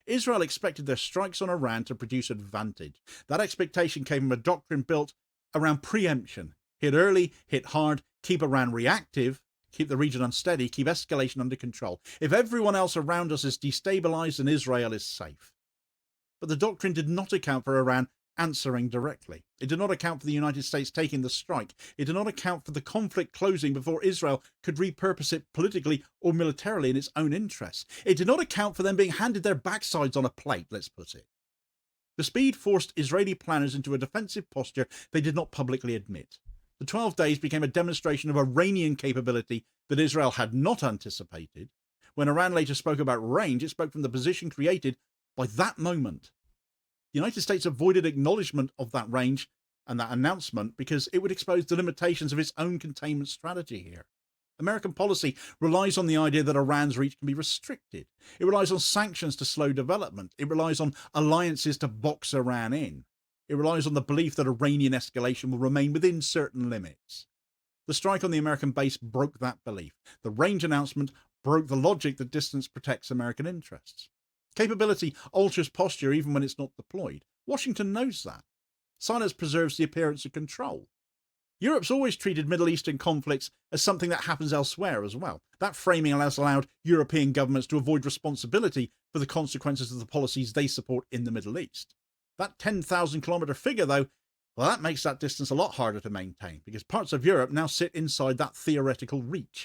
Israel expected their strikes on Iran to produce advantage. That expectation came from a doctrine built around preemption. Hit early, hit hard, keep Iran reactive, keep the region unsteady, keep escalation under control. If everyone else around us is destabilized, then Israel is safe. But the doctrine did not account for Iran answering directly. It did not account for the United States taking the strike. It did not account for the conflict closing before Israel could repurpose it politically or militarily in its own interests. It did not account for them being handed their backsides on a plate, let's put it. The speed forced Israeli planners into a defensive posture they did not publicly admit. The 12 days became a demonstration of Iranian capability that Israel had not anticipated. When Iran later spoke about range, it spoke from the position created by that moment. The United States avoided acknowledgement of that range and that announcement because it would expose the limitations of its own containment strategy here. American policy relies on the idea that Iran's reach can be restricted. It relies on sanctions to slow development. It relies on alliances to box Iran in. It relies on the belief that Iranian escalation will remain within certain limits. The strike on the American base broke that belief. The range announcement broke the logic that distance protects American interests. Capability alters posture even when it's not deployed. Washington knows that. Silence preserves the appearance of control. Europe's always treated Middle Eastern conflicts as something that happens elsewhere as well. That framing has allowed European governments to avoid responsibility for the consequences of the policies they support in the Middle East. That 10,000 kilometre figure, though, well, that makes that distance a lot harder to maintain because parts of Europe now sit inside that theoretical reach.